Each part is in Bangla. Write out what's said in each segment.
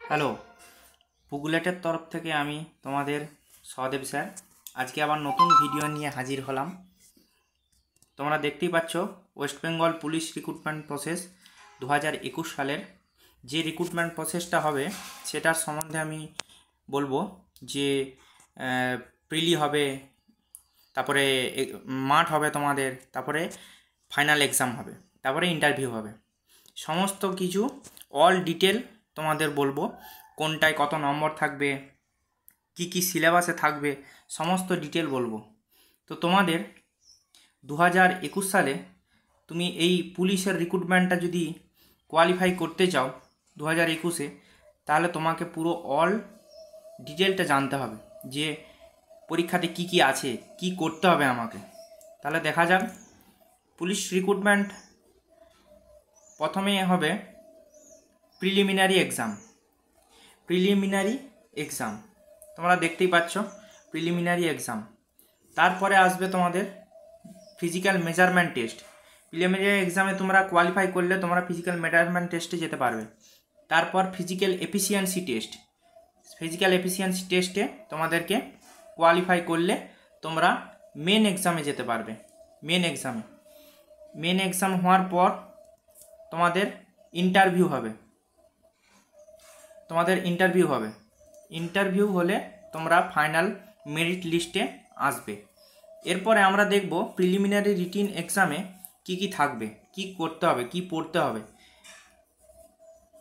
হ্যালো, পুগুলেটের তরফ থেকে আমি তোমাদের সহদেব স্যার আজকে আবার নতুন ভিডিও নিয়ে হাজির হলাম। তোমরা দেখতেই পাচ্ছ West Bengal police recruitment process 2021 সালের যে রিক্রুটমেন্ট প্রসেসটা হবে সেটার সম্বন্ধে আমি বলবো। যে প্রিলি হবে, তারপরে মাঠ হবে তোমাদের, তারপরে ফাইনাল এক্সাম হবে, তারপরে ইন্টারভিউ হবে। সমস্ত কিছু অল ডিটেল তোমাদের বলবো, কোনটায় কত নম্বর থাকবে, কি কি সিলেবাসে থাকবে, সমস্ত ডিটেল বলবো। তো তোমাদের 2021 সালে তুমি এই পুলিশের রিক্রুটমেন্টটা যদি কোয়ালিফাই করতে চাও 2021-এ, তাহলে তোমাকে পুরো অল ডিটেলটা জানতে হবে যে পরীক্ষাতে কি কি আছে, কি করতে হবে আমাকে। তাহলে দেখা যাক। পুলিশ রিক্রুটমেন্ট প্রথমে হবে প্রিলিমিনারি এক্সাম। তোমরা দেখতেই পাচ্ছ প্রিলিমিনারি এক্সাম। তারপরে আসবে তোমাদের ফিজিক্যাল মেজারমেন্ট টেস্ট। প্রিলিমিনারি এক্সামে তোমরা কোয়ালিফাই করলে তোমরা ফিজিক্যাল মেজারমেন্ট টেস্টে যেতে পারবে। তারপর ফিজিক্যাল এফিসিয়েন্সি টেস্টে তোমাদেরকে কোয়ালিফাই করলে তোমরা মেন এক্সামে যেতে পারবে। মেন এক্সাম হওয়ার পর তোমাদের ইন্টারভিউ হবে। ইন্টারভিউ হলে তোমরা ফাইনাল মেরিট লিস্টে আসবে। এরপরে আমরা দেখব প্রিলিমিনারি রিটিন এক্সামে কি কি থাকবে, কি করতে হবে, কি পড়তে হবে।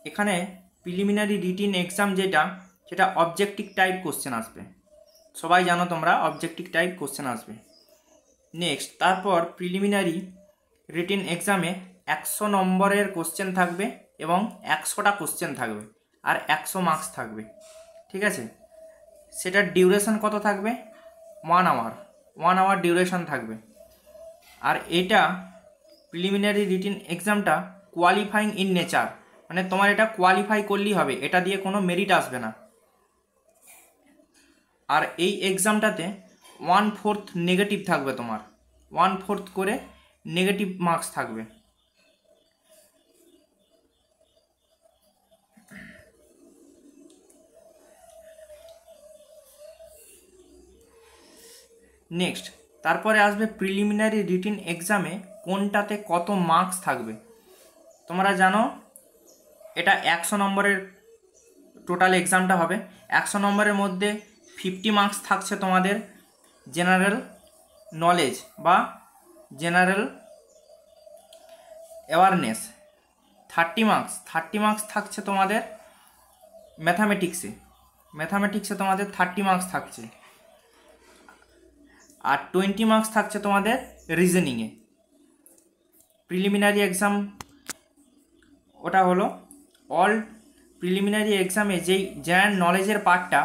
এখানে প্রিলিমিনারি রিটিন এক্সাম সেটা অবজেক্টিভ টাইপ কোশ্চেন আসবে। সবাই জানো তোমরা অবজেক্টিভ টাইপ কোশ্চেন আসবে। নেক্সট, তারপর প্রিলিমিনারি রিটিন এক্সামে 100 নম্বরের কোশ্চেন থাকবে এবং 100টা কোশ্চেন থাকবে আর 100 মার্কস থাকবে। ঠিক আছে, সেটার ডিউরেশন কত থাকবে? 1 আওয়ার ডিউরেশন থাকবে। আর এটা প্রিলিমিনারি রিটিন এক্সামটা কোয়ালিফাইং ইন নেচার, মানে তোমার এটা কোয়ালিফাই করলেই হবে, এটা দিয়ে কোনো মেরিট আসবে না। আর এই এক্সামটাতে 1/4 নেগেটিভ থাকবে, তোমার 1/4 করে নেগেটিভ মার্কস থাকবে। নেক্সট, তারপরে আসবে প্রিলিমিনারি রিটিন এক্সামে কোনটাতে কত মার্কস থাকবে। তোমরা জানো এটা 100 নম্বরের টোটাল এক্সামটা হবে। 100 নম্বরের মধ্যে 50 মার্কস থাকছে তোমাদের জেনারেল নলেজ বা জেনারেল অ্যাওয়ারনেস। 30 মার্কস থাকছে তোমাদের ম্যাথামেটিক্সে তোমাদের 30 মার্কস থাকছে। আর 20 মার্কস থাকছে তোমাদের রিজনিংয়ে। প্রিলিমিনারি এক্সাম ওটা হলো অল প্রিলিমিনারি এক্সামে যেই জেনারেল নলেজের পার্টটা,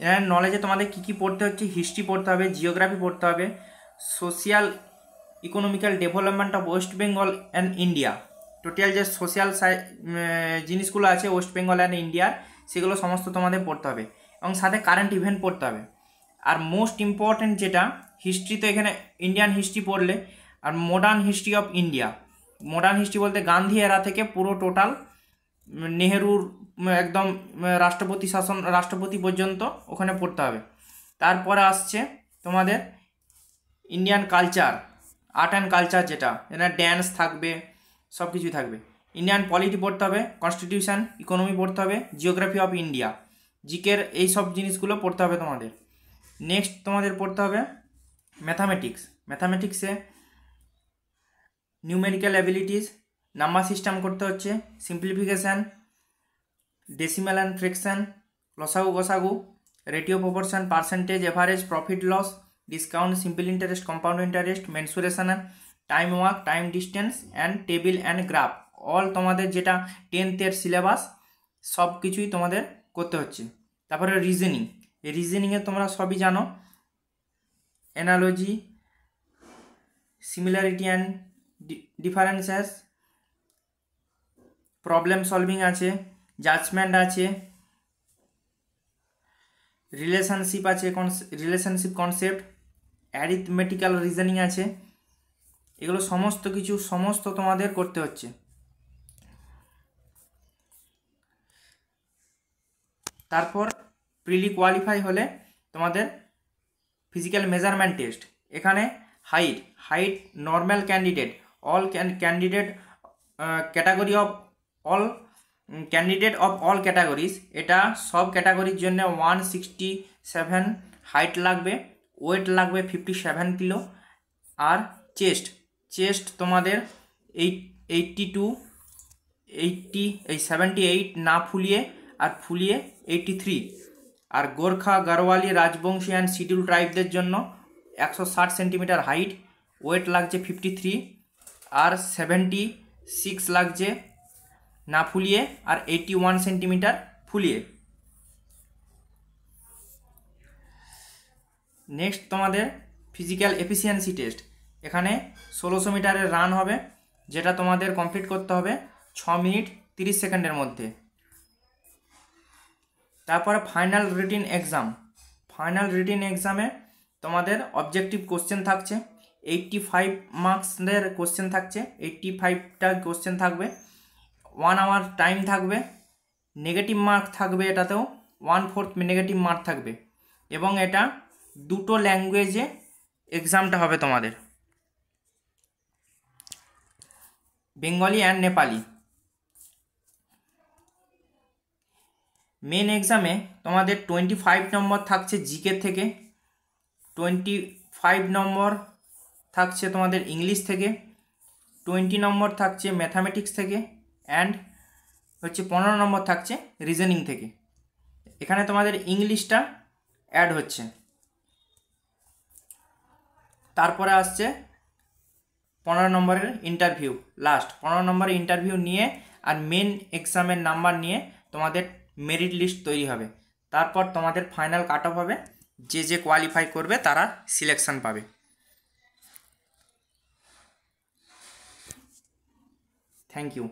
জেনারেল নলেজে তোমাদের কী কী পড়তে হচ্ছে, হিস্ট্রি পড়তে হবে, জিওগ্রাফি পড়তে হবে, social economical development of West Bengal and India, total যে সোশ্যাল জিনিসগুলো আছে ওয়েস্ট বেঙ্গল অ্যান্ড ইন্ডিয়ার, সেগুলো সমস্ত তোমাদের পড়তে হবে এবং সাথে কারেন্ট ইভেন্ট পড়তে হবে। আর মোস্ট ইম্পর্ট্যান্ট যেটা হিস্ট্রি, তো এখানে ইন্ডিয়ান হিস্ট্রি পড়লে, আর modern history of India. Modern history বলতে গান্ধী এরা থেকে পুরো টোটাল নেহেরুর একদম রাষ্ট্রপতি পর্যন্ত ওখানে পড়তে হবে। তারপরে আসছে তোমাদের Indian culture, art and culture, যেটা ড্যান্স থাকবে, সব কিছুই থাকবে। ইন্ডিয়ান পলিটি পড়তে হবে, কনস্টিটিউশন, ইকোনমি পড়তে হবে, জিওগ্রাফি অফ ইন্ডিয়া, জিকের এই সব জিনিসগুলো পড়তে হবে তোমাদের। নেক্সট তোমাদের পড়তে হবে ম্যাথামেটিক্সে নিউমেরিক্যাল অ্যাবিলিটিস, নাম্বার সিস্টেম করতে হচ্ছে, সিম্পলিফিকেশান, ডেসিমাল অ্যান্ড ফ্র্যাকশন, লসাগু গসাগু, ratio proportion, percentage, average, profit loss, discount, simple interest, compound interest, mensuration, time work, time distance and table and graph, all তোমাদের যেটা 10th সিলেবাস সব কিছুই তোমাদের করতে হচ্ছে। তারপরে রিজনিংয়ে তোমরা সবই জানো, analogy, similarity and differences, problem solving আছে, জাজমেন্ট আছে, রিলেশনশিপ কনসেপ্ট, অ্যারিথমেটিক্যাল রিজনিং আছে। এগুলো সমস্ত তোমাদের করতে হচ্ছে। তারপর প্রিলি কোয়ালিফাই হলে তোমাদের ফিজিক্যাল মেজারমেন্ট টেস্ট। এখানে height normal candidate all candidate category of all candidate of all categories, এটা সব ক্যাটাগরির জন্য 167 হাইট লাগবে, ওয়েট লাগবে 57 কিলো। আর চেস্ট তোমাদের 78 না ফুলিয়ে আর ফুলিয়ে 83। আর গোর্খা, গারোয়ালি, রাজবংশী অ্যান্ড শিডিউল ট্রাইবদের জন্য 160 সেন্টিমিটার হাইট, ওয়েট লাগছে 53 আর 76 লাগছে না ফুলিয়ে আর 81 সেন্টিমিটার ফুলিয়ে। নেক্সট তোমাদের ফিজিক্যাল এফিসিয়েন্সি টেস্ট। এখানে 1600 মিটারের রান হবে, যেটা তোমাদের কমপ্লিট করতে হবে 6 মিনিট 30 সেকেন্ডের মধ্যে। তারপরে ফাইনাল রিটিন এক্সামে তোমাদের অবজেক্টিভ কোশ্চেন থাকছে, 85 মার্কসের কোশ্চেন থাকছে, 85টা কোশ্চেন থাকবে, 1 আওয়ার টাইম থাকবে, নেগেটিভ মার্ক থাকবে, এটাতেও 1/4 নেগেটিভ মার্ক থাকবে। এবং এটা 2টো ল্যাঙ্গুয়েজে এক্সামটা হবে তোমাদের, বেঙ্গলি অ্যান্ড নেপালি। মেন এক্সামে তোমাদের 25 নম্বর থাকছে জিকে থেকে, 25 নম্বর থাকছে তোমাদের ইংলিশ থেকে, 20 নম্বর থাকছে ম্যাথামেটিক্স থেকে, অ্যান্ড 15 নম্বর থাকছে রিজনিং থেকে। এখানে তোমাদের ইংলিশটা অ্যাড হচ্ছে। তারপরে আসছে 15 নম্বরের ইন্টারভিউ, লাস্ট 15 নম্বরের ইন্টারভিউ নিয়ে আর মেন এক্সামের নাম্বার নিয়ে তোমাদের মেরিট লিস্ট তৈরি হবে। তারপর তোমাদের ফাইনাল কাট অফ হবে, যে কোয়ালিফাই করবে তারা সিলেকশন পাবে। Thank you.